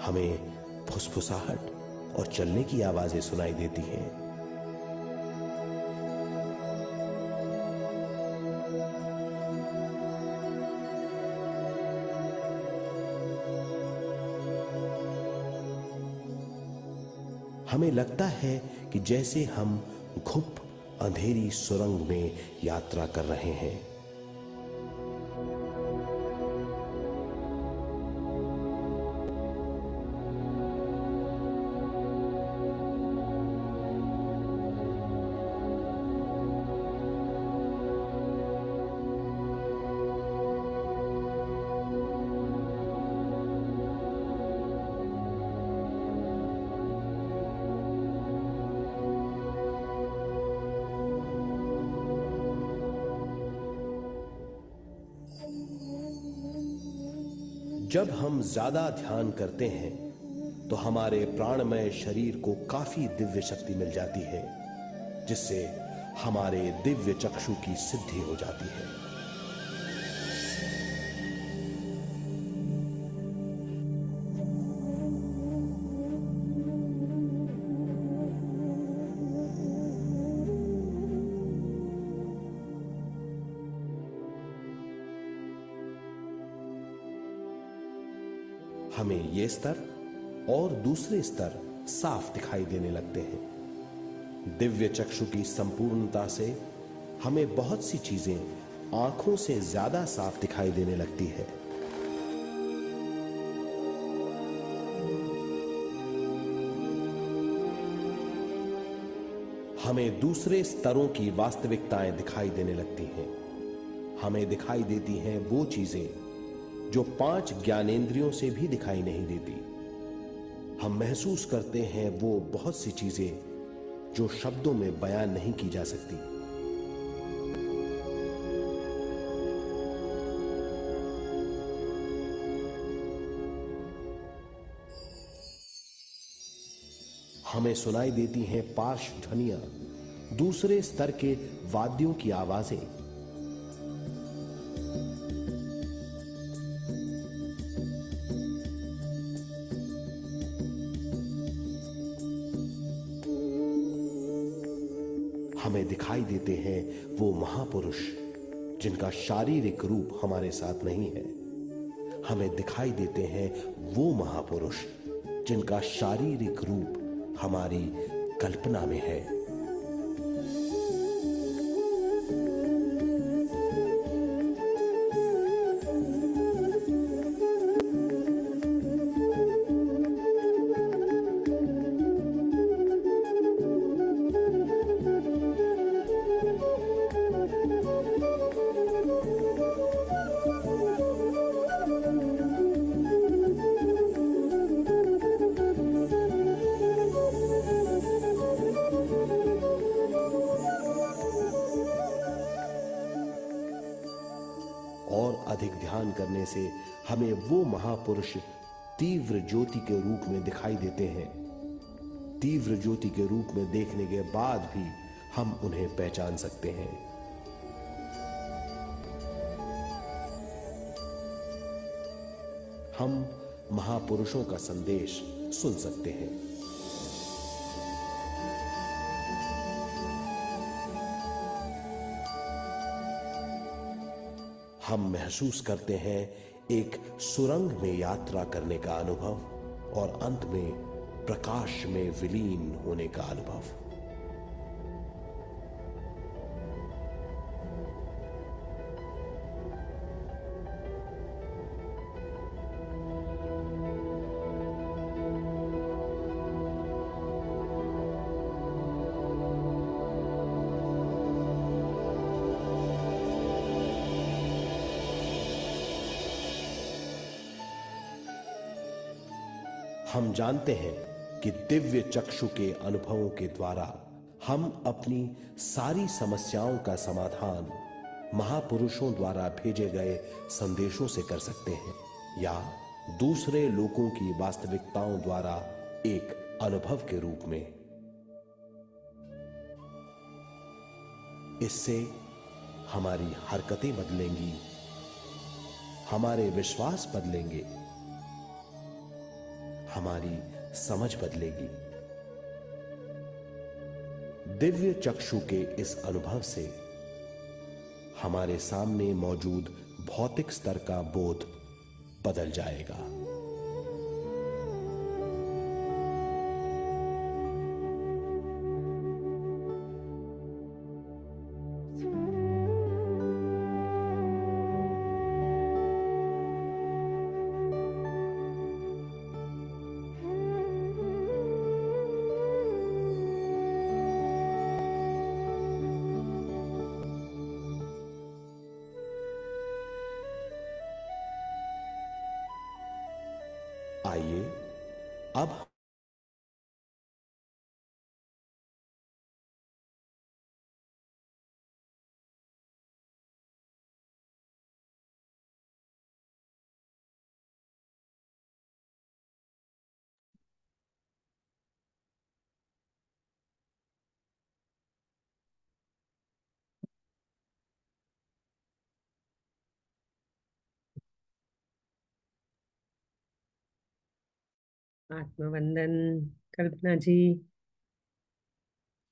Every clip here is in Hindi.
हमें फुसफुसाहट और चलने की आवाजें सुनाई देती हैं। हमें लगता है कि जैसे हम घुप अंधेरी सुरंग में यात्रा कर रहे हैं। जब हम ज्यादा ध्यान करते हैं तो हमारे प्राणमय शरीर को काफी दिव्य शक्ति मिल जाती है, जिससे हमारे दिव्य चक्षु की सिद्धि हो जाती है। हमें ये स्तर और दूसरे स्तर साफ दिखाई देने लगते हैं। दिव्य चक्षु की संपूर्णता से हमें बहुत सी चीजें आंखों से ज्यादा साफ दिखाई देने लगती है। हमें दूसरे स्तरों की वास्तविकताएं दिखाई देने लगती हैं। हमें दिखाई देती हैं वो चीजें जो 5 ज्ञानेंद्रियों से भी दिखाई नहीं देती। हम महसूस करते हैं वो बहुत सी चीजें जो शब्दों में बयान नहीं की जा सकती। हमें सुनाई देती हैं पार्श्व ध्वनियां, दूसरे स्तर के वाद्यों की आवाजें। हमें दिखाई देते हैं वो महापुरुष जिनका शारीरिक रूप हमारे साथ नहीं है। हमें दिखाई देते हैं वो महापुरुष जिनका शारीरिक रूप हमारी कल्पना में है। और अधिक ध्यान करने से हमें वो महापुरुष तीव्र ज्योति के रूप में दिखाई देते हैं। तीव्र ज्योति के रूप में देखने के बाद भी हम उन्हें पहचान सकते हैं। हम महापुरुषों का संदेश सुन सकते हैं। हम महसूस करते हैं एक सुरंग में यात्रा करने का अनुभव और अंत में प्रकाश में विलीन होने का अनुभव। हम जानते हैं कि दिव्य चक्षु के अनुभवों के द्वारा हम अपनी सारी समस्याओं का समाधान महापुरुषों द्वारा भेजे गए संदेशों से कर सकते हैं, या दूसरे लोगों की वास्तविकताओं द्वारा एक अनुभव के रूप में। इससे हमारी हरकतें बदलेंगी, हमारे विश्वास बदलेंगे, हमारी समझ बदलेगी। दिव्य चक्षु के इस अनुभव से हमारे सामने मौजूद भौतिक स्तर का बोध बदल जाएगा। आइए अब आत्मवंदन कल्पना जी।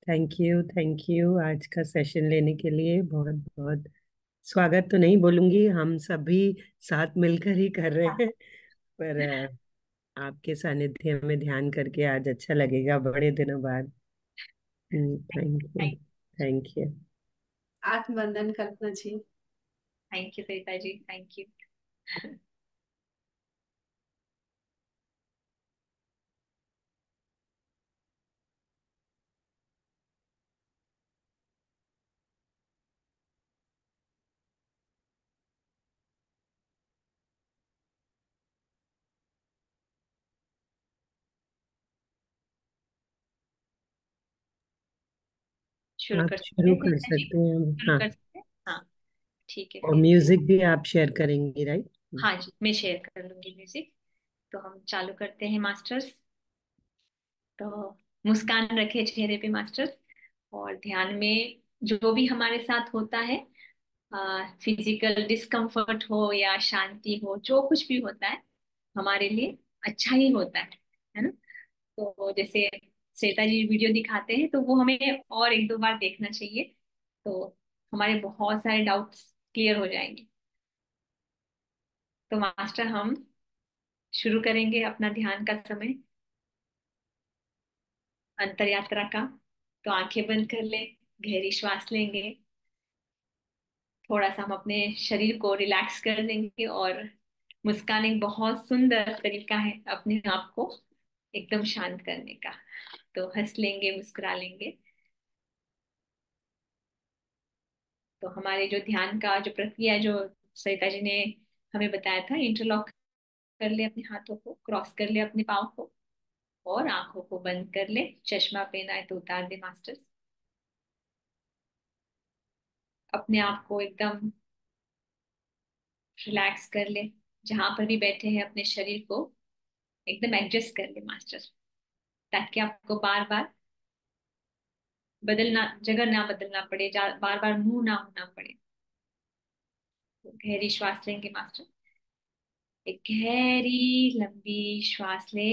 थैंक यू आज का सेशन लेने के लिए। बहुत बहुत स्वागत तो नहीं बोलूंगी, हम सभी साथ मिलकर ही कर रहे हैं, पर आपके सानिध्य में ध्यान करके आज अच्छा लगेगा बड़े दिनों बाद। Thank you. Thank you. आत्मवंदन Kalpana ji. Thank you Sarita ji, thank you. शुरू आप कर सकते शुरू हैं कर सरिता जी? सकते हैं। शुरू हाँ, कर सकते हैं, हाँ। ठीक है और फिर। म्यूजिक भी आप शेयर करेंगी, राइट? हाँ जी, मैं शेयर कर लूंगी म्यूजिक। तो हम चालू करते हैं मास्टर्स। तो मुस्कान रखे चेहरे पे मास्टर्स। और ध्यान में जो भी हमारे साथ होता है, फिजिकल डिस्कम्फर्ट हो या शांति हो, जो कुछ भी होता है हमारे लिए अच्छा ही होता है ना। तो जैसे श्वेता जी वीडियो दिखाते हैं तो वो हमें और एक दो बार देखना चाहिए, तो हमारे बहुत सारे डाउट्स क्लियर हो जाएंगे। तो मास्टर हम शुरू करेंगे अपना ध्यान का समय, अंतर यात्रा का। तो आंखें बंद कर ले, गहरी श्वास लेंगे, थोड़ा सा हम अपने शरीर को रिलैक्स कर देंगे। और मुस्कान एक बहुत सुंदर तरीका है अपने आप को एकदम शांत करने का। तो हंस लेंगे, मुस्कुरा लेंगे। तो हमारे जो ध्यान का जो प्रक्रिया जो सरिता जी ने हमें बताया था, इंटरलॉक कर ले अपने हाथों को, क्रॉस कर ले अपने पाँव को, और आंखों को बंद कर ले। चश्मा पहना है तो उतार दे मास्टर्स। अपने आप को एकदम रिलैक्स कर ले, जहां पर भी बैठे हैं अपने शरीर को एकदम एडजस्ट कर ले मास्टर्स, ताकि आपको बार बार बदलना, जगह ना बदलना पड़े, बार बार मुंह ना होना पड़े। तो गहरी श्वास लेंगे मास्टर। एक गहरी लंबी श्वास ले।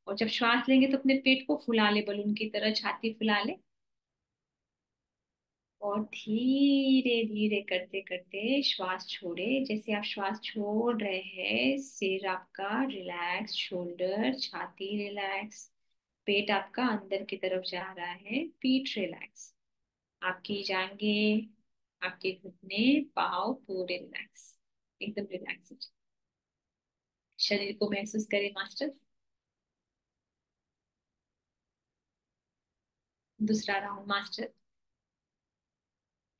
और जब श्वास लेंगे तो अपने पेट को फुला ले, बलून की तरह छाती फुला ले। और धीरे धीरे करते करते श्वास छोड़े। जैसे आप श्वास छोड़ रहे हैं, सिर आपका रिलैक्स, शोल्डर छाती रिलैक्स, पेट आपका अंदर की तरफ जा रहा है, पीठ रिलैक्स, आपकी जांघें, आपके घुटने, पाँव पूरे रिलैक्स, एकदम रिलैक्स। शरीर को महसूस करें मास्टर। दूसरा राउंड मास्टर।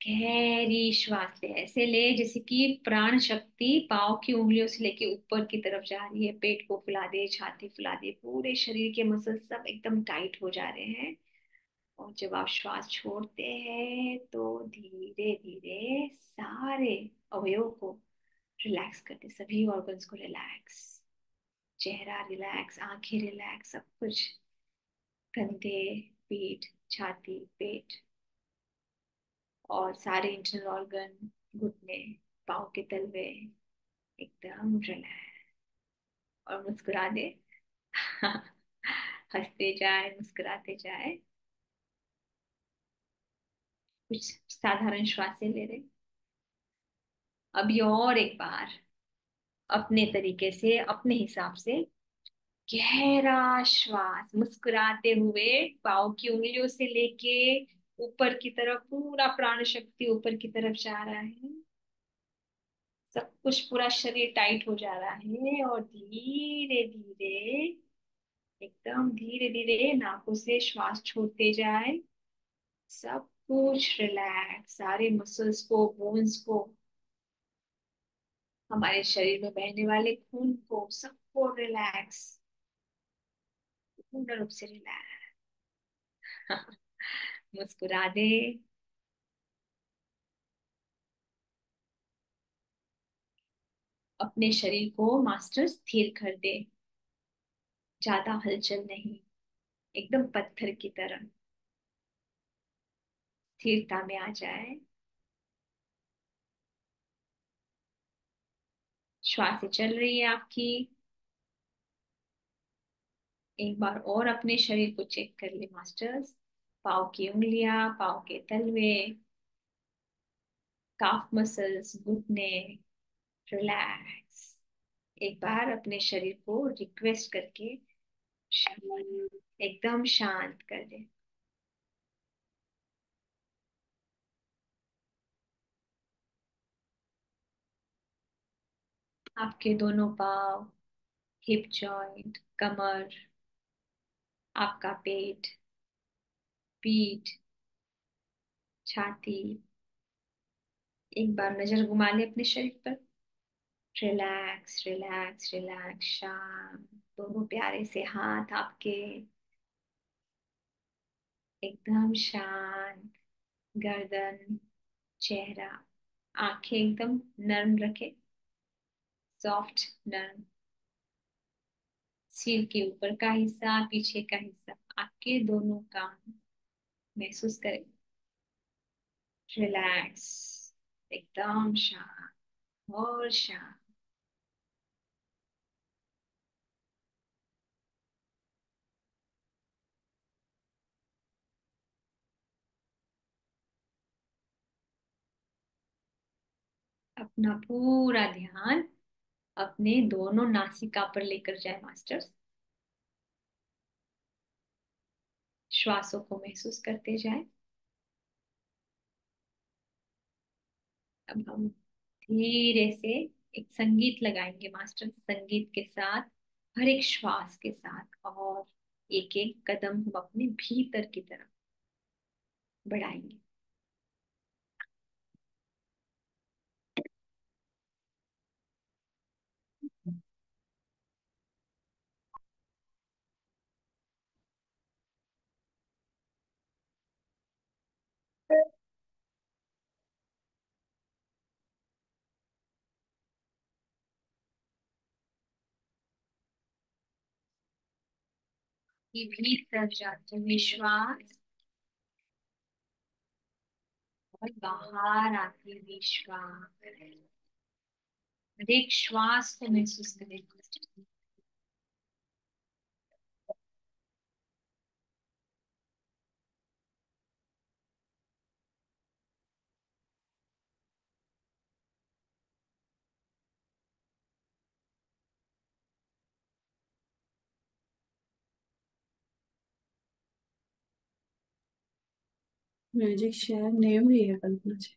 गहरी श्वास ले, ऐसे ले जैसे कि प्राण शक्ति पाँव की उंगलियों से लेके ऊपर की तरफ जा रही है। पेट को फुला दे, छाती फुला दे, पूरे शरीर के मसल सब एकदम टाइट हो जा रहे हैं। और जब आप श्वास छोड़ते हैं तो धीरे धीरे सारे अवयव को रिलैक्स करते, सभी ऑर्गन्स को रिलैक्स, चेहरा रिलैक्स, आंखें रिलैक्स, सब कुछ। कंधे, पीठ, छाती, पेट और सारे इंटरनल ऑर्गन, घुटने, पाँव के तलवे एकदम रिलैक्स। और मुस्कुरा दे। हंसते जाए, मुस्कुराते जाए। कुछ साधारण श्वासें ले रहे। अभी और एक बार अपने तरीके से, अपने हिसाब से गहरा श्वास मुस्कुराते हुए पाँव की उंगलियों से लेके ऊपर की तरफ, पूरा प्राण शक्ति ऊपर की तरफ जा रहा है। सब कुछ, पूरा शरीर टाइट हो जा रहा है और धीरे धीरे, एकदम धीरे धीरे नाकों से श्वास छोड़ते जाए। सब कुछ रिलैक्स, सारे मसल्स को, बोन्स को, हमारे शरीर में बहने वाले खून को, सबको रिलैक्स, पूर्ण रूप से रिलैक्स। मुस्कुरा दे। अपने शरीर को मास्टर स्थिर कर दे। ज्यादा हलचल नहीं, एकदम पत्थर की तरह स्थिरता में आ जाए। श्वासें चल रही है आपकी। एक बार और अपने शरीर को चेक कर ले मास्टर्स। पाँव की उंगलियां, पाँव के तलवे, काफ मसल्स, घुटने रिलैक्स। एक बार अपने शरीर को रिक्वेस्ट करके एकदम शांत कर दे। आपके दोनों पाँव, हिप जॉइंट, कमर, आपका पेट, पीठ, छाती। एक बार नजर घुमा ले अपने शरीर पर। रिलैक्स रिलैक्स रिलैक्स, शांत। दोनों प्यारे से हाथ आपके एकदम शांत। गर्दन, चेहरा, आंखें एकदम नर्म रखे, सॉफ्ट, नर्म। सिर के ऊपर का हिस्सा, पीछे का हिस्सा, आपके दोनों कान महसूस करें। रिलैक्स, एकदम शांत और शांत। अपना पूरा ध्यान अपने दोनों नासिका पर लेकर जाए मास्टर्स। श्वासों को महसूस करते जाए। अब हम धीरे से एक संगीत लगाएंगे मास्टर। संगीत के साथ, हर एक श्वास के साथ, और एक एक कदम हम अपने भीतर की तरफ बढ़ाएंगे। ये भीतर जाते हुए श्वास और बाहर आते हुए श्वास। हर एक श्वास को महसूस करें। म्यूजिक शेयर नहीं हुई है कल्पना जी।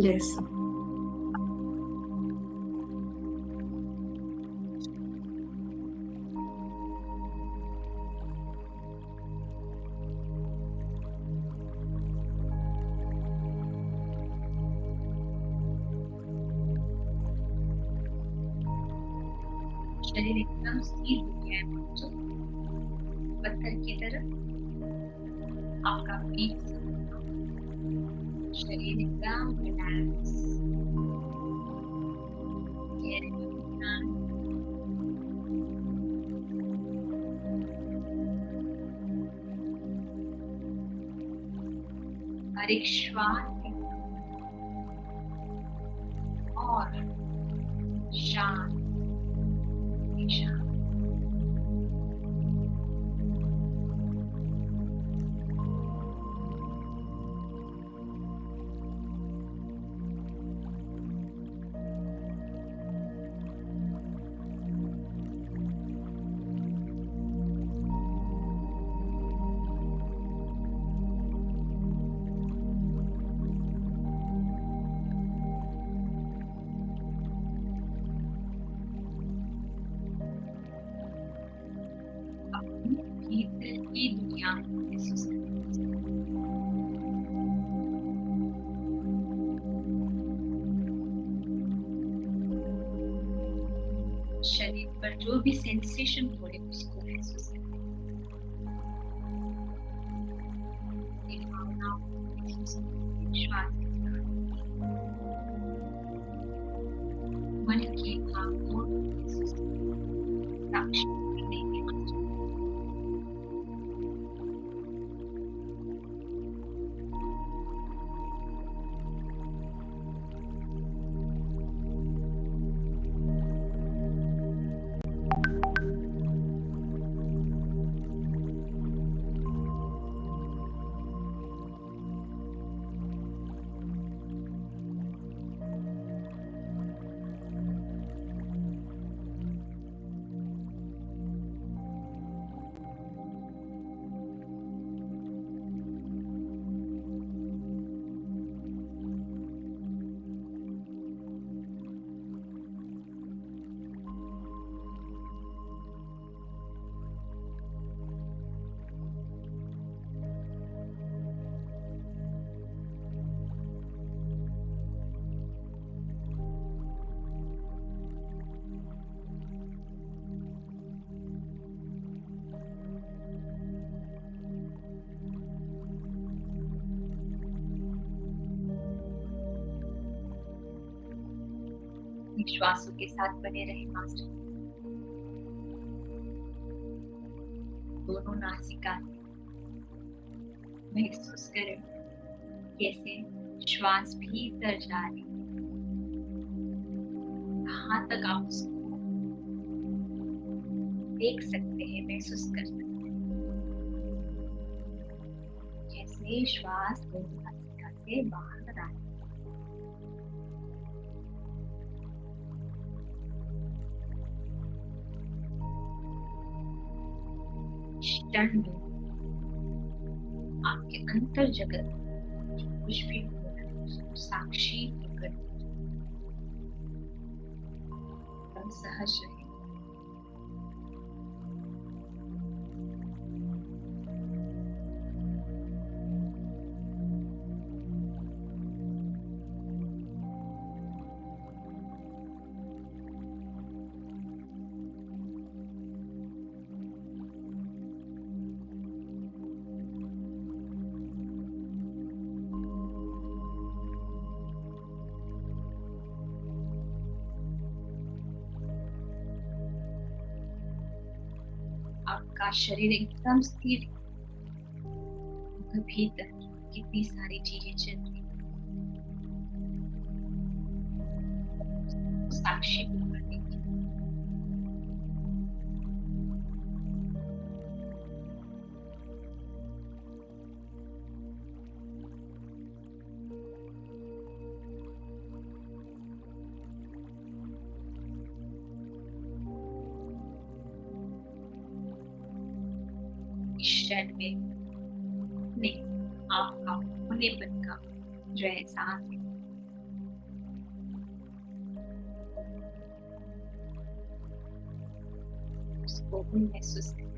यस। शरीर एकदम स्थिर हो गया है बच्चों, पत्थर की तरह। आपका पीठ, शरीर एकदम रिलैक्स। चेहरे पे मुस्कान। हर एक श्वास और शांत शांत। भीतर की दुनिया महसूस करें। शरीर पर जो भी सेंसेशन हो रहे उसको महसूस करें। इन भावनाओं को महसूस करें। श्वास के साथ मन की भावनाओं को महसूस करें। साक्षी करने के लिए श्वासों के साथ बने रहे मास्टर। दोनों नासिका महसूस करें कैसे श्वास भीतर जा रही, कहाँ तक आप उसको देख सकते हैं, महसूस कर सकते हैं। जैसे श्वास दोनों नासिका से बाहर आ रही। क्षण में आपके अंतर जगत जो कुछ भी हो रहा है उसको साक्षी होकर सहज रहे। आपका शरीर एकदम स्थिर, भीतर कितनी सारी चीजें चल रही, साक्षी करने की। क्षण में नहीं, आपका होनेपन का जो एहसास है उसको भी महसूस करें।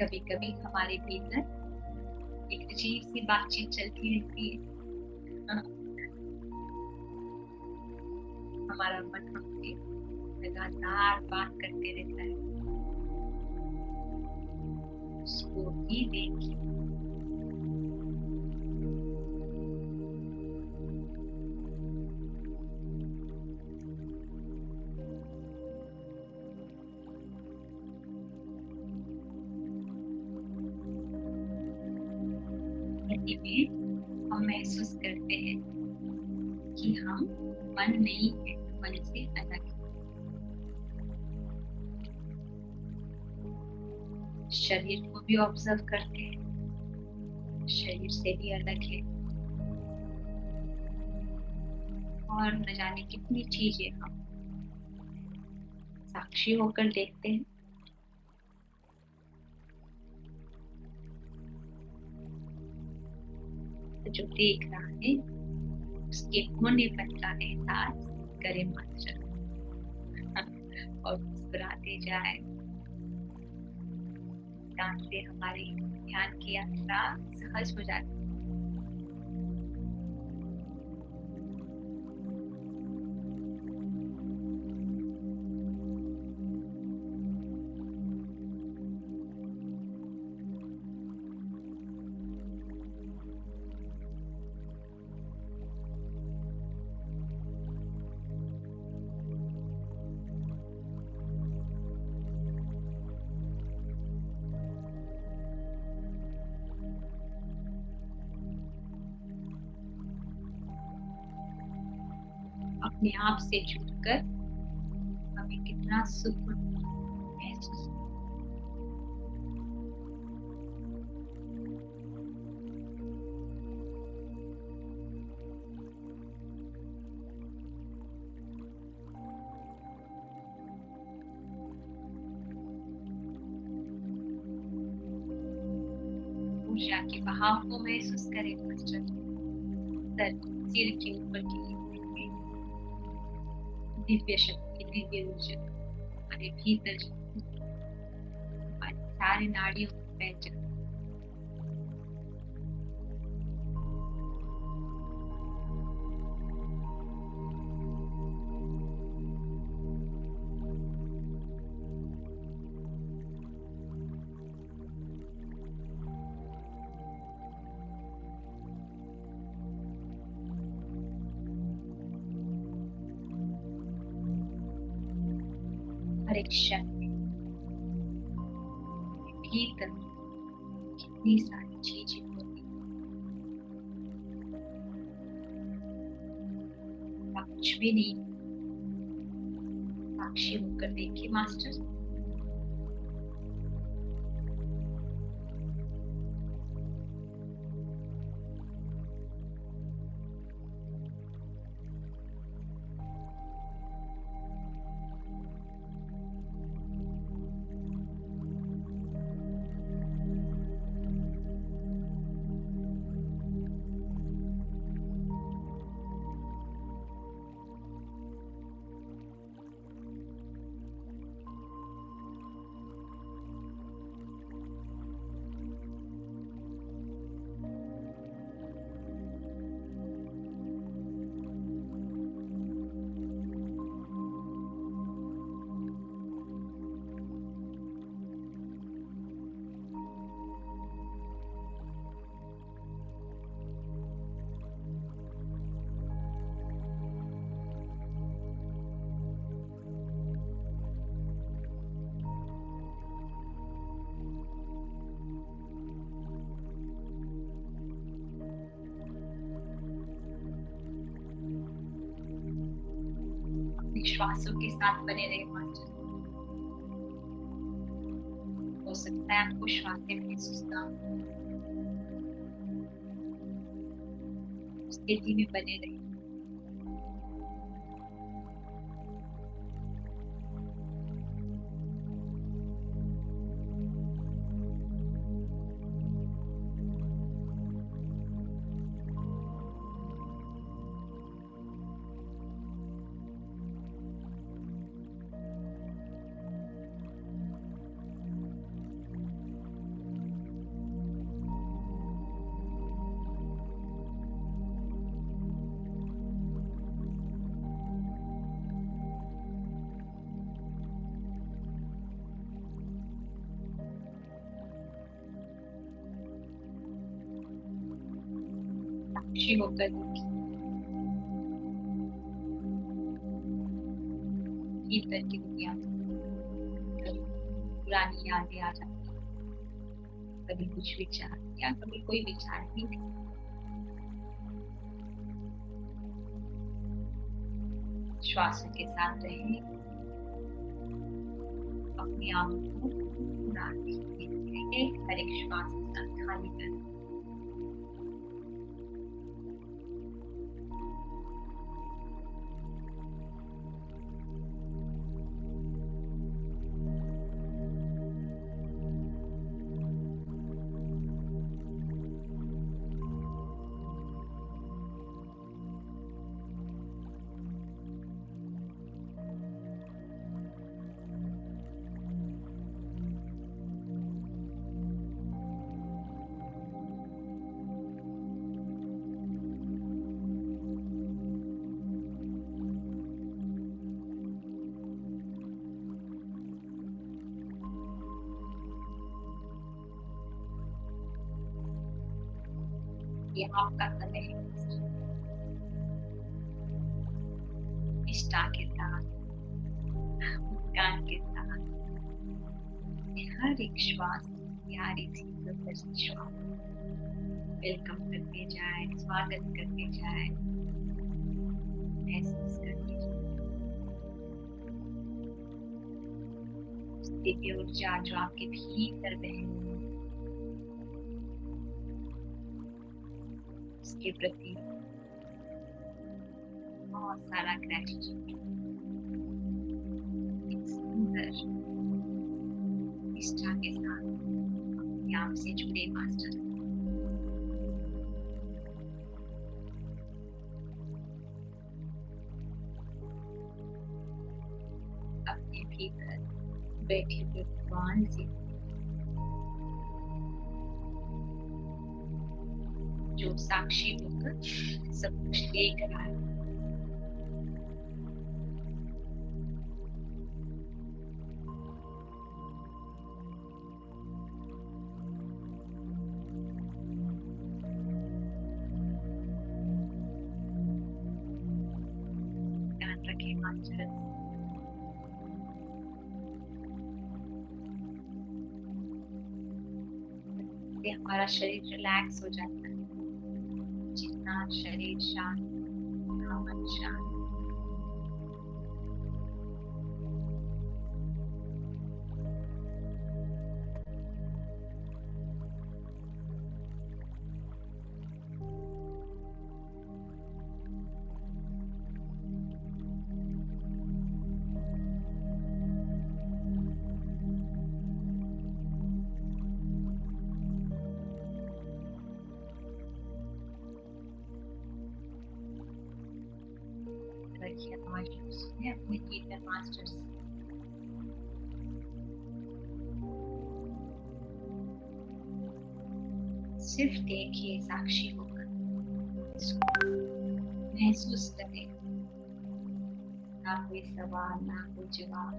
कभी कभी हमारे भीतर एक अजीब सी बातचीत चलती रहती है। हमारा मन हमसे लगातार बात करते रहता है, उसको ही देखिए। में हम महसूस करते हैं कि हम मन नहीं है, मन से अलग है। शरीर को भी ऑब्जर्व करते हैं, शरीर से भी अलग है। और न जाने कितनी चीजें हम साक्षी होकर देखते हैं। जो देख रहा है उसके होने पर का एहसास करे मास्टर और मुस्कुराते जाए। मुस्कान से हमारी ध्यान की यात्रा सहज हो जाती है। अपने आप से जुड़कर हमें कितना सुकून महसूस होता है। ऊर्जा के बहाव को महसूस करें मास्टर। सर सिर के ऊपर की दिव्य शक्ति, दिव्य ऊर्जा हमारे भीतर हमारे सारे नाड़ियों को पहचान। हर एक क्षण भीतर कितनी सारी चीजें होती हैं, कुछ भी नहीं। साक्षी होकर देखिए मास्टर। श्वासों के साथ बने रहे मास्टर। हो सकता है आपको श्वासें महसूस ना हो, स्थिति में बने रहे। खुशी होकर देखिए, भीतर की दुनिया में कभी पुरानी यादें आ जाती, कभी कुछ विचार या कभी कोई विचार ही नहीं। श्वासों के साथ रहें, अपने आप को पूरा देखिए, हर एक श्वास के साथ खाली करें। ये आपका समय है निष्ठा के साथ, मुस्कान के साथ हर एक श्वास प्यारी सी सुंदर सी श्वास वेलकम करते जाए, स्वागत करते जाए, महसूस करते जाए दिव्य ऊर्जा जो आपके भीतर बह रही है, उसके प्रति बहुत सारा ग्रेटिट्यूड। एक सुंदर निष्ठा के साथ अपने आप से जुड़े मास्टर, अपने भीतर बैठे हुए भगवान से जो साक्षी होकर सब कुछ देख रहा है, ध्यान रखें मास्टर्स, हमारा शरीर रिलैक्स हो जाता है। जितना शरीर शांत, मन शांत, रखिए सुने अपने टीचर मास्टर्स। सिर्फ देखिए, साक्षी होकर महसूस करें, ना कोई सवाल ना कोई जवाब,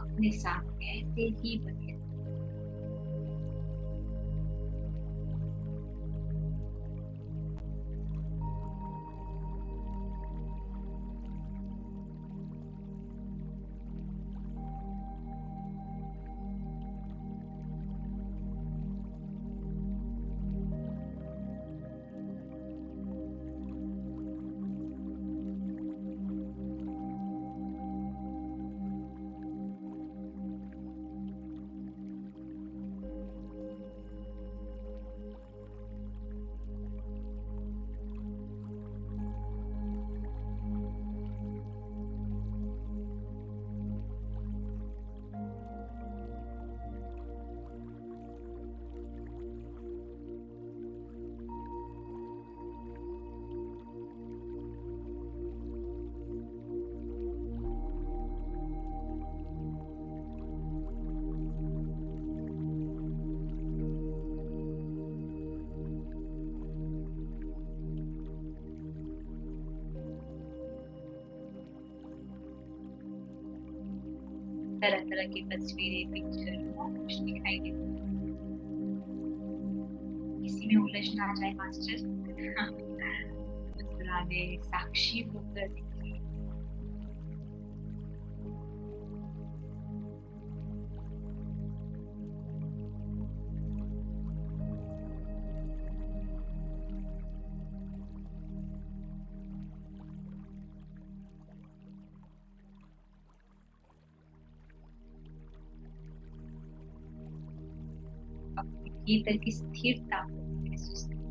अपने साथ ऐसे ही बने। तरह तरह की तस्वीरें, पिक्चर, कुछ दिखाई देती। इसी में उलझ ना जाए मास्टर। मुस्कुराने, साक्षी होकर देखिए। अपने भीतर की स्थिरता को महसूस करें।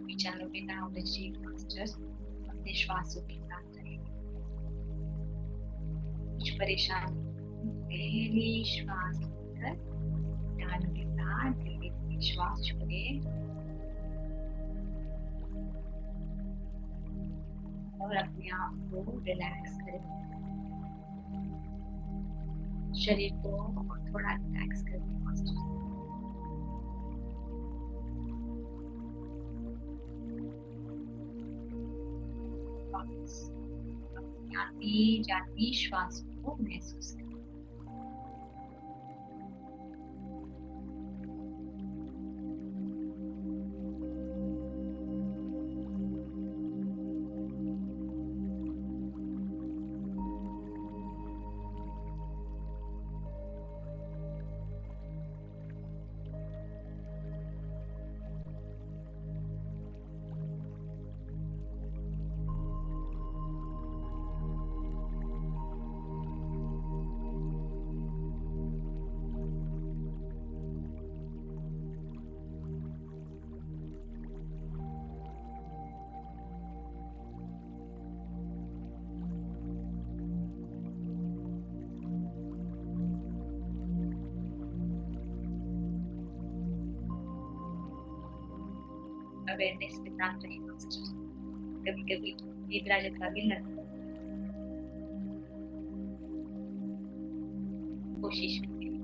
विचारों में ना उलझिए मास्टर्स, अपने श्वासों के साथ रहें। कुछ परेशानी, पहली श्वास लेकर ध्यान के साथ धीरे धीरे श्वास छोड़े और अपने आप को रिलैक्स करें। शरीर को थोड़ा रिलैक्स करें मास्टर। अपनी आती जाती श्वास को महसूस करें। अवेयरनेस के साथ रहे मास्टर। कभी कभी निद्रा जगा भी लगता है, कोशिश करें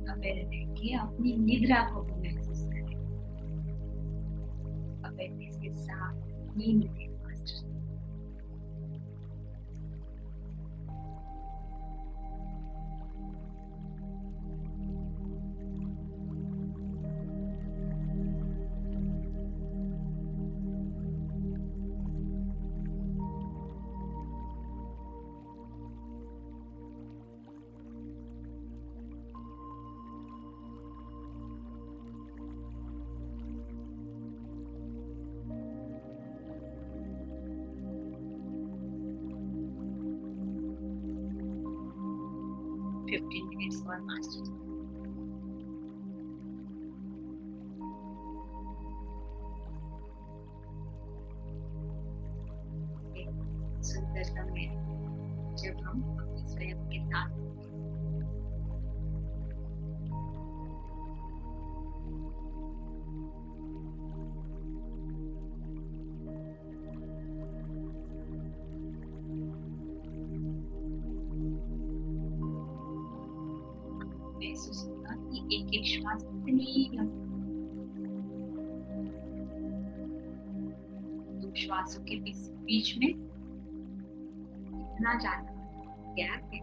अवेयरनेस की अपनी निद्रा को भी महसूस करें। अवेयरनेस के साथ नींद लें मास्टर। फिफ्टीन मिनट्स और मास्टर। एक सुंदर समय जब हम अपने स्वयं के साथ होते हैं। महसूस होगा कि एक एक श्वास कितनी लंबी, दो श्वासों के बीच में इतना ज्यादा गैप है।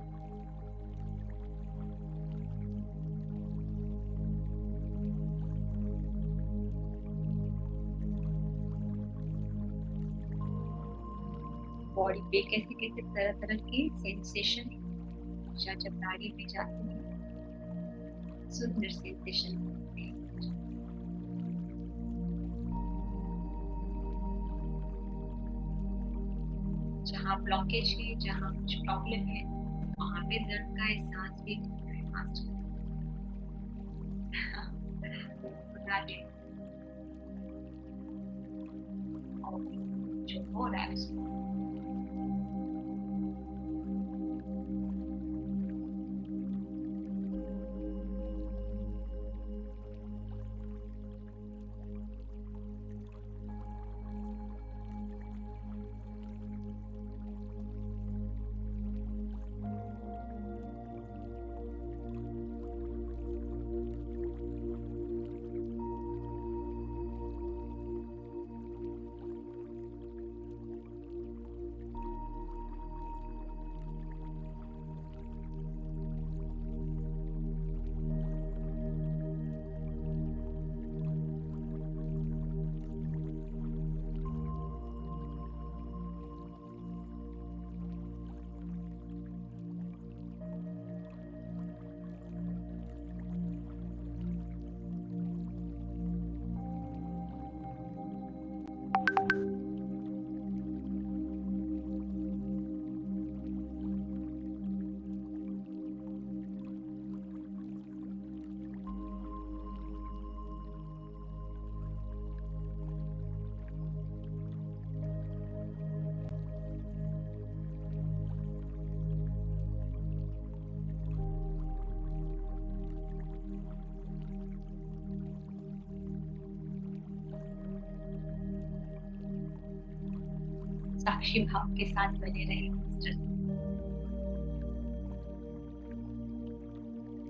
बॉडी पे कैसे कैसे तरह तरह के सेंसेशन है, जब गाड़ी में जाते हैं सुंदर सेंसेशन होते हैं। जहाँ ब्लॉकेज है, जहाँ कुछ प्रॉब्लम है, वहां पे दर्द का एहसास भी होता है मास्टर। जो हो रहा है उसको साक्षी भाव के साथ बने रहे मास्टर।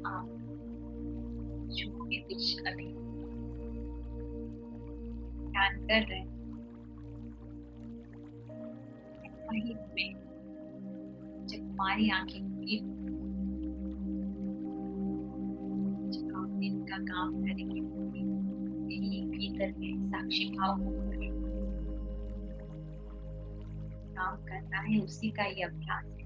आप जो भी कुछ अभी ध्यान कर रहे हैं वही में जब हमारी आंखें खुली जब हम दिन का काम करेंगे यही भीतर में साक्षी भाव होकर काम करना है, उसी का ही अभ्यास है।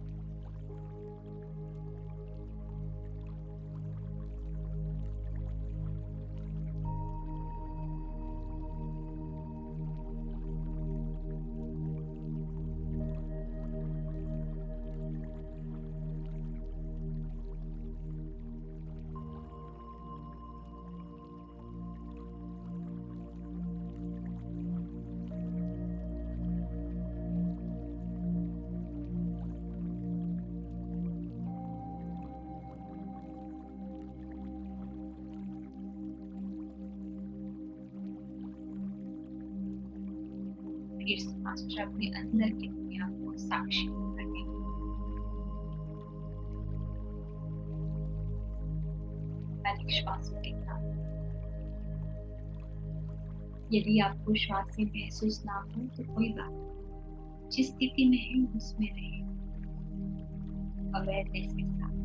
फिर से मास्टर अपने अंदर की दुनिया को साक्षी करने पहले श्वासों के साथ। यदि आपको श्वास से महसूस ना हो तो कोई बात नहीं, जिस स्थिति में है उसमें रहे अवेयरनेस के साथ।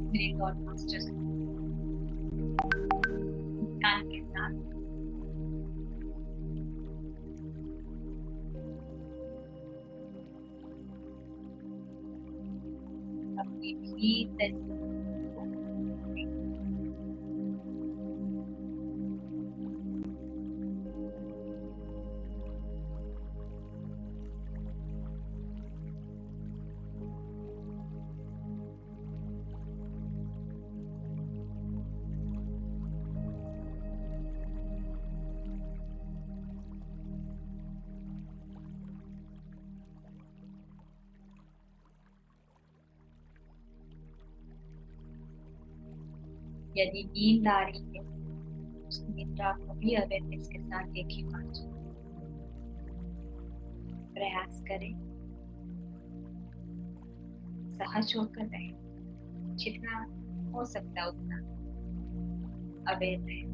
मेरे गॉड मास्टर ध्यान के साथ अपने भीतर यदि नींद आ रही है उस निद्रा को भी अवेयरनेस के साथ देखिए मास्टर। प्रयास करें सहज होकर रहे, जितना हो सकता है उतना अवेयर रहे।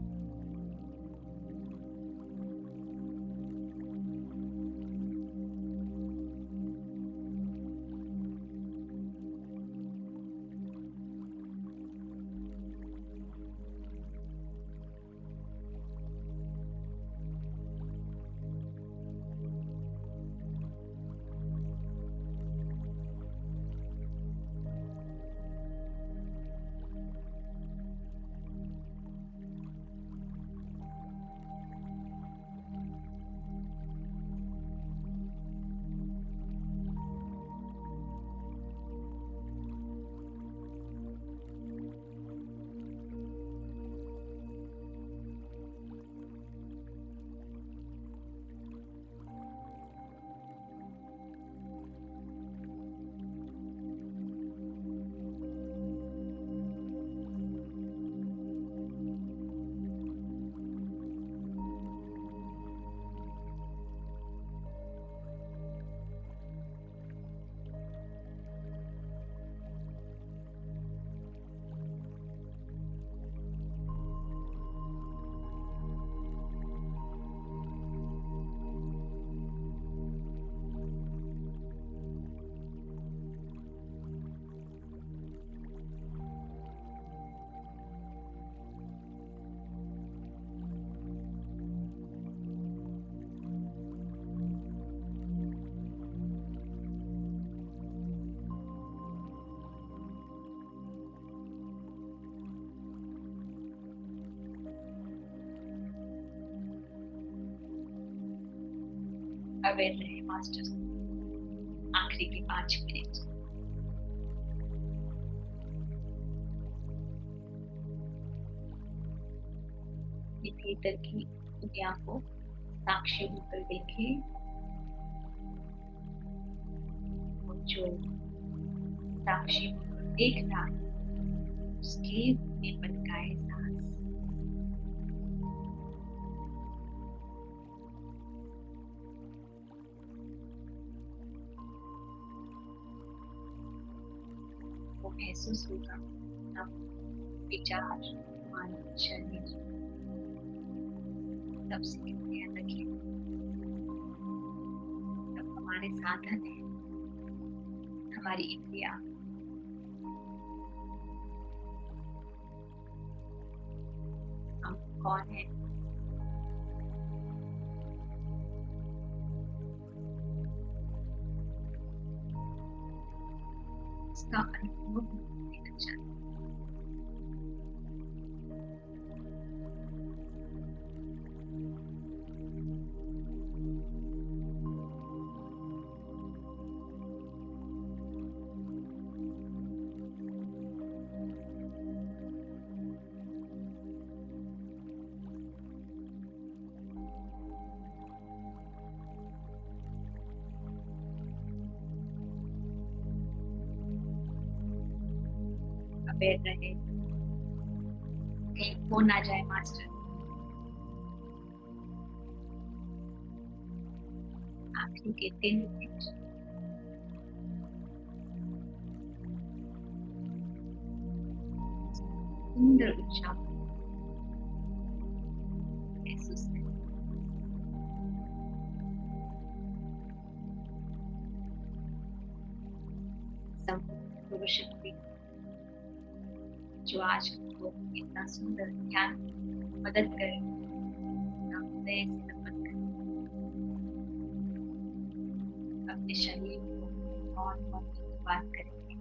अवेयर रहे मास्टर्स। आखिरी के 5 मिनट। ये भीतर की दुनिया को साक्षी होकर देखे, और जो साक्षी होकर देख रहा है उसके में पटकाए सांस। वो महसूस होगा अब विचार, मन, शरीर सबसे कितने अलग है। तब हमारे साधन है हमारी इंद्रियां। हम कौन है? इसका अनुभव होने लग जाता है। अवेयर रहे, कहीं खो ना जाए मास्टर। आखिरी के 3 मिनट। सुंदर ऊर्जा महसूस करें। संपूर्ण पुरुष शक्ति जो आज को इतना सुंदर ध्यान मदद करे, हृदय से नमन करें अपने शरीर को और बात करेंगे।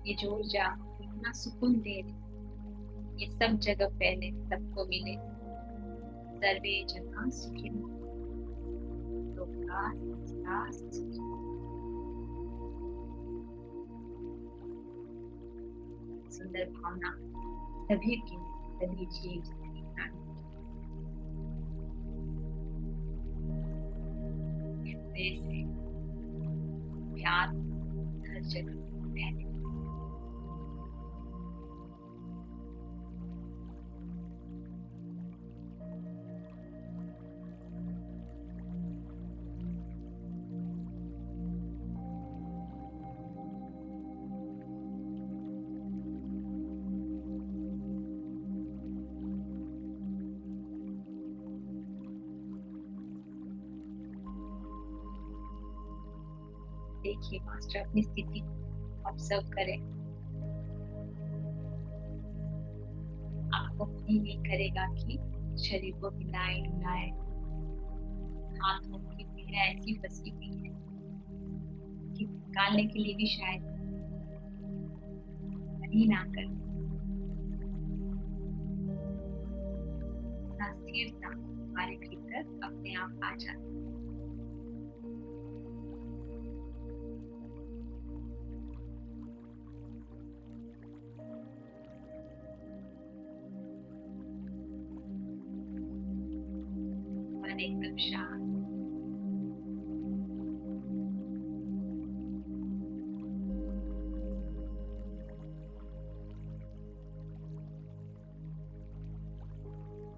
ये जो ऊर्जा इतना सुकून दे रही, ये सब जगह फैले, सबको मिले। सर्वे जगह सुखिनो लोका समस्ता सुखिनो। सुंदर भावना सभी की, सभी जीव, सभी प्राणी हृदय से प्यार हर जगह फैले। देखिए मास्टर अपनी स्थिति ऑब्जर्व करें। आपको फील नहीं करेगा कि शरीर को हिलाए डुलाए, हाथों की पीड़ा ऐसी फंसी हुई है कि निकालने के लिए भी शायद नहीं ना कर। स्थिरता हमारे भीतर अपने आप आ जाती है। एकदम शांत।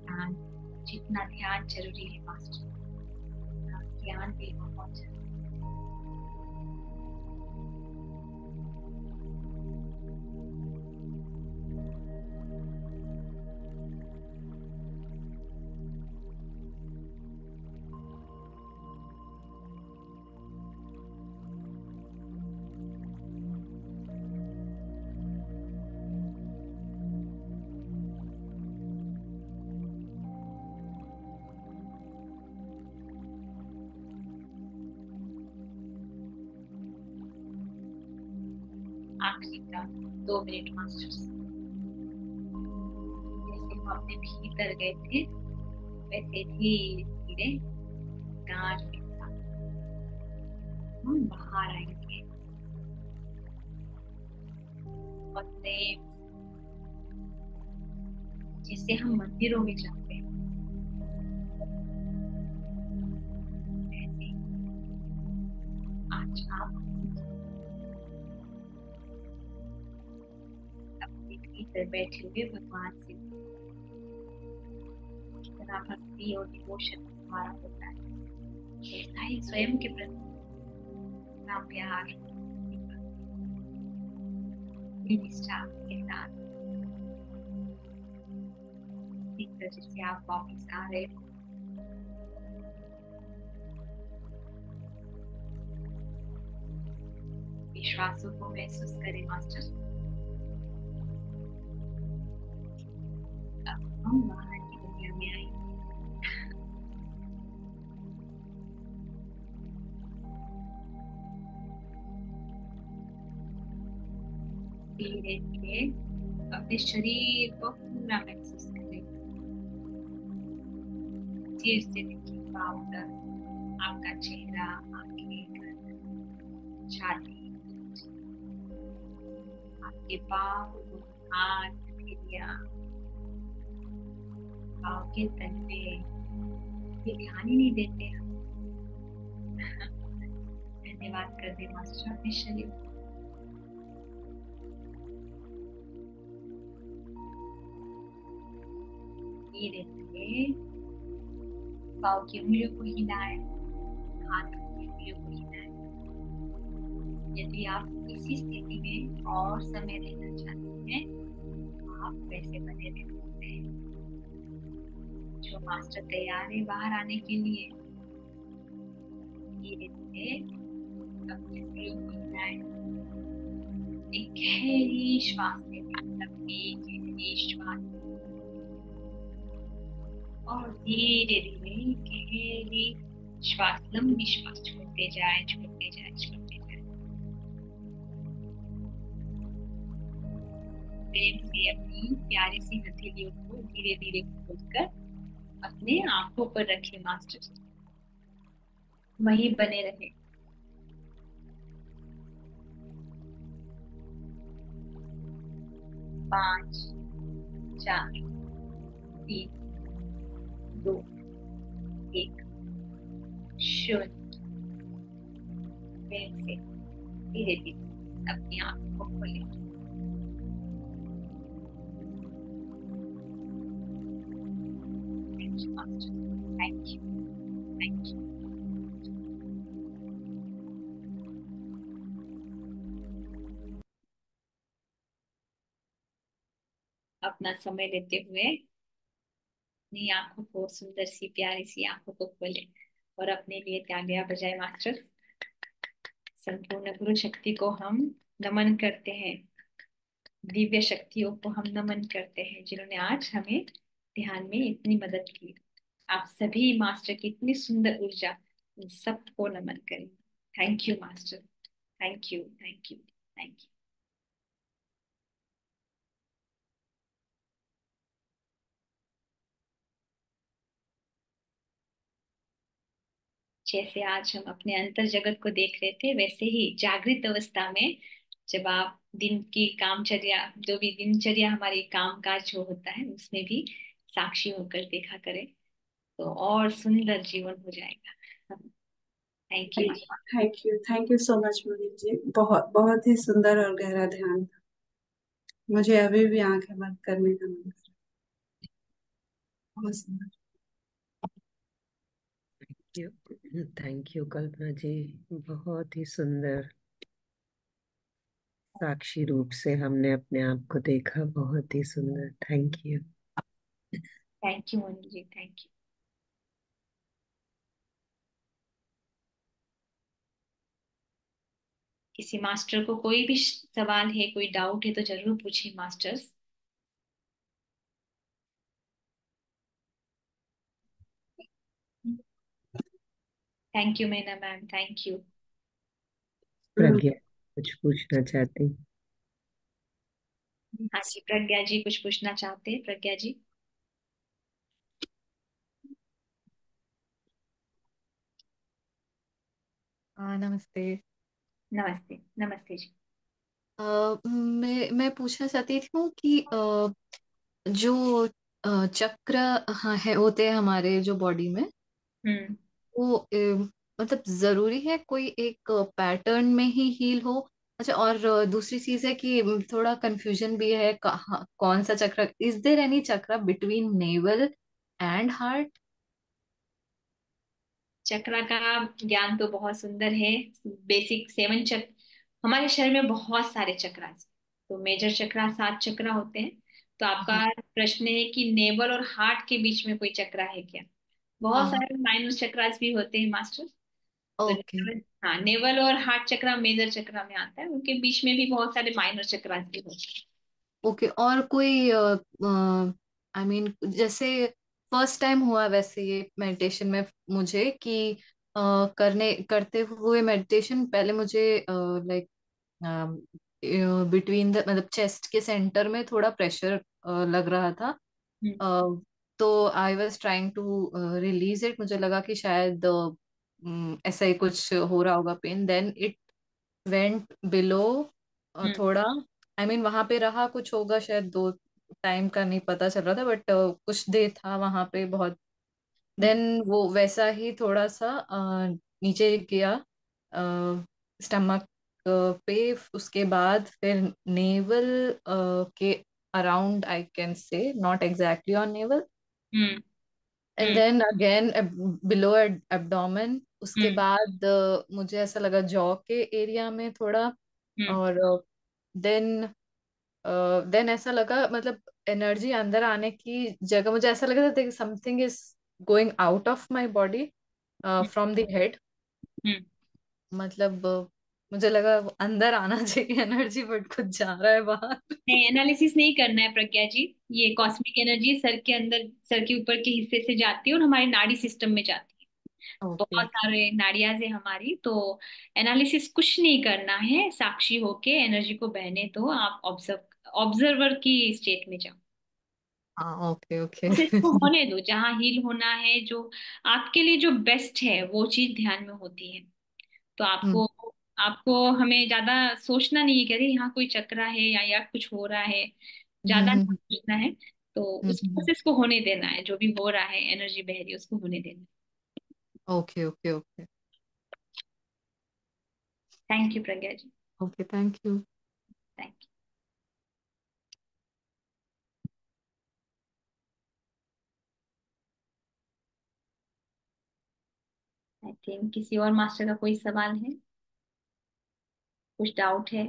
ध्यान, जितना ध्यान जरूरी है मास्टर, ज्ञान भी बहुत जरूरी है। आखिरी का 2 मिनट मास्टर्स। जैसे हम अपने भीतर गए थे, वैसे धीरे धीरे गांठ के साथ हम बाहर आएंगे और प्रेम जैसे हम मंदिरों में जाते हैं वैसे आज आप अपने भीतर बैठे हुए भगवान से कितना भक्ति और डिवोशन हमारा होता है ऐसा ही स्वयं के प्रति अपना प्यार निष्ठा के साथ जैसे आप वापस आ रहे हो विश्वासों को महसूस करें मास्टर अब हम बाहर की दुनिया में आए धीरे धीरे अपने शरीर को पूरा महसूस करें सिर से लेकर पाँव तक आपका चेहरा आंखें गर्दन छाती आपके पाँव हाथ हथेलियां पाँव के तलवे ये ध्यान ही नहीं देते हम धन्यवाद कर दे मास्टर अपने शरीर को धीरे धीरे पाँव की उंगलियों को हिलाएं हाथ की उंगलियों को हिलाएं यदि आप इसी स्थिति में और समय लेना चाहते हैं तो आप वैसे बने रह सकते हैं जो मास्टर तैयार है बाहर आने के लिए धीरे धीरे अपनी उंगलियों को हिलाएं एक गहरी श्वास लें लंबी गहरी श्वास और धीरे धीरे गहरी श्वास लंबी श्वास छोड़ते जाए छोड़ते जाए छोड़ते जाए प्रेम से अपनी प्यारी सी हथेलियों को धीरे धीरे खोलकर अपने आंखों पर रखें मास्टर वहीं बने रहे 5 4 3 2 1 0 प्रेम से धीरे धीरे अपनी आंखों को खोलें थैंक यू थैंक यू अपना समय लेते हुए अपनी आंखों को सुंदर सी प्यारी सी आंखों को खोले और अपने लिए तालियां बजाए मास्टर संपूर्ण गुरु शक्ति को हम नमन करते हैं दिव्य शक्तियों को हम नमन करते हैं जिन्होंने आज हमें ध्यान में इतनी मदद की आप सभी मास्टर की इतनी सुंदर ऊर्जा उन सबको नमन करें thank you master thank you thank you thank you जैसे आज हम अपने अंतर जगत को देख रहे थे वैसे ही जागृत अवस्था में जब आप दिन की कामचर्या जो भी दिनचर्या हमारी काम काज जो होता है उसमें भी साक्षी होकर देखा करें तो और सुंदर जीवन हो जाएगा thank you thank you so much Mohit ji बहुत बहुत ही सुंदर और गहरा ध्यान था मुझे अभी भी आंखें बंद करने का मन कर रहा है। बहुत सुंदर थैंक यू कल्पना जी बहुत ही सुंदर साक्षी रूप से हमने अपने आप को देखा बहुत ही सुंदर thank you Moni ji thank you किसी मास्टर को कोई भी सवाल है कोई डाउट है तो जरूर पूछिए मास्टर्स थैंक यू मैना मैम थैंक यू प्रज्ञा कुछ पूछना चाहती हाँ जी प्रज्ञा जी कुछ पूछना चाहते हैं प्रज्ञा जी नमस्ते। नमस्ते। नमस्ते जी। मैं पूछना चाहती हूँ कि जो चक्र, हाँ, है होते हैं हमारे जो बॉडी में, हम्म। वो मतलब जरूरी है कोई एक पैटर्न में ही हील हो? अच्छा, और दूसरी चीज है कि थोड़ा कंफ्यूजन भी है, कहाँ कौन सा चक्र, इज देयर एनी चक्र बिटवीन नेवल एंड हार्ट? चक्रा का ज्ञान तो बहुत सुंदर है। बेसिक 7 चक्र, हमारे शरीर में बहुत सारे चक्रा हैं। तो मेजर चक्रा 7 चक्रा होते हैं। तो आपका हाँ प्रश्न है कि नेवल और हार्ट के बीच में कोई चक्रा है क्या? बहुत हाँ हाँ। सारे माइनर चक्रास भी होते हैं मास्टर। तो ओके हाँ, नेवल और हार्ट चक्रा मेजर चक्रा में आता है, उनके बीच में भी बहुत सारे माइनर चक्रास भी होते हैं। ओके। और कोई आई मीन जैसे फर्स्ट टाइम हुआ वैसे ये मेडिटेशन में मुझे कि करने करते हुए मेडिटेशन, पहले मुझे लाइक बिटवीन द मतलब चेस्ट के सेंटर में थोड़ा प्रेशर लग रहा था। हम्म। तो I was trying to release it, मुझे लगा कि शायद ऐसा ही कुछ हो रहा होगा pen, then it went below hmm. थोड़ा। आई मीन वहां पे रहा, कुछ होगा शायद 2 टाइम का नहीं पता चल रहा था, बट कुछ देर था वहां पे बहुत। हम्म। देन वो वैसा ही थोड़ा सा नीचे गया स्टमक पे, उसके बाद फिर नेवल के around, I can say not exactly on navel, hmm. And hmm. Then again below abdomen. उसके हम्म। बाद मुझे ऐसा लगा जॉ के एरिया में थोड़ा, हम्म। और देन देन ऐसा लगा मतलब एनर्जी अंदर आने की जगह मुझे ऐसा लगा था something is going out of my body from the head. Hmm. मतलब मुझे लगा वो अंदर आना चाहिए एनर्जी, बट कुछ जा रहा है बाहर। नहीं, एनालिसिस नहीं करना है प्रज्ञा जी। ये कॉस्मिक एनर्जी सर के अंदर, सर के ऊपर के हिस्से से जाती है और हमारे नाड़ी सिस्टम में जाती है। ओके। बहुत सारे नाड़ियां है हमारी, तो एनालिसिस कुछ नहीं करना है, साक्षी होके एनर्जी को बहने दो। आप ऑब्जर्वर की स्टेट में जाओ। हाँ ओके ओके। बस इसको होने दो, जहाँ हील होना है, जो आपके लिए जो बेस्ट है वो चीज ध्यान में होती है। तो हम्म आपको आपको हमें ज्यादा सोचना नहीं है कि अरे यहाँ कोई चक्रा है या कुछ हो रहा है, ज्यादा नहीं हम्म सोचना है। तो उस प्रोसेस को होने देना है, जो भी हो रहा है, एनर्जी बह रही है, उसको होने देना है। Okay okay okay thank you Pragya ji. Okay, thank you. Thank you. I think किसी और मास्टर का कोई सवाल है, कुछ डाउट है?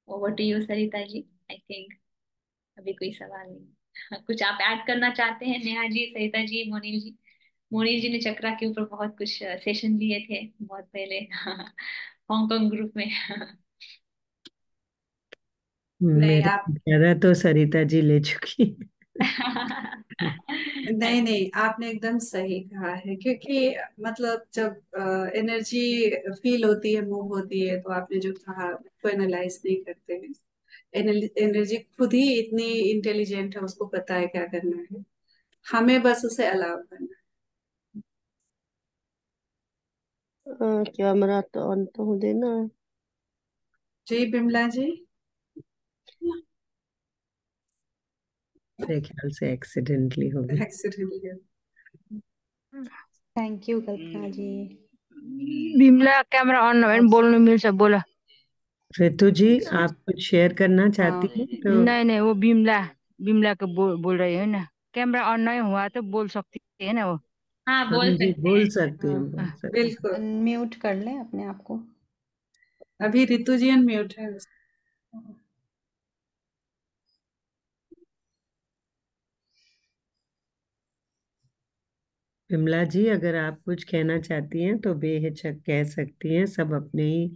Over to you Sarita ji. I think अभी कोई सवाल नहीं। कुछ आप ऐड करना चाहते हैं नेहा जी, सरिता जी, मोनिल जी? मोनिल जी ने चक्रा के ऊपर बहुत कुछ सेशन लिए थे बहुत पहले हांगकांग ग्रुप में। नहीं मेरे आप, से ज्यादा तो सरिता जी ले चुकी नहीं नहीं, आपने एकदम सही कहा है, क्योंकि मतलब जब एनर्जी फील होती है, मूव होती है, तो आपने जो कहा उसको एनालाइज नहीं करते हैं। एनर्जी खुद ही इतनी इंटेलिजेंट है, उसको पता है क्या करना है, हमें बस उसे अलाउ करना कैमरा तो ऑन तो हो देना। है। जी बिमला जी। मेरे ख्याल से एक्सीडेंटली हो गई। Accidentally. Thank you Kalpana ji. Bimla camera on है, बोलने मिल्छ बोला। ऋतु जी, आप कुछ शेयर करना चाहती हैं तो? नहीं नहीं, वो बिमला बिमला के बोल रही है ना। कैमरा ऑन नहीं हुआ तो बोल सकती है ना वो। हाँ, हाँ बोल जी, सकते बोल हैं। सकती हैं, हाँ बोल हाँ। सकती हैं। बिल्कुल। अनम्यूट कर लें अपने आप को। अभी रितु जी अनम्यूट है। विमला जी, अगर आप कुछ कहना चाहती हैं तो बेहिचक कह सकती हैं, सब अपने ही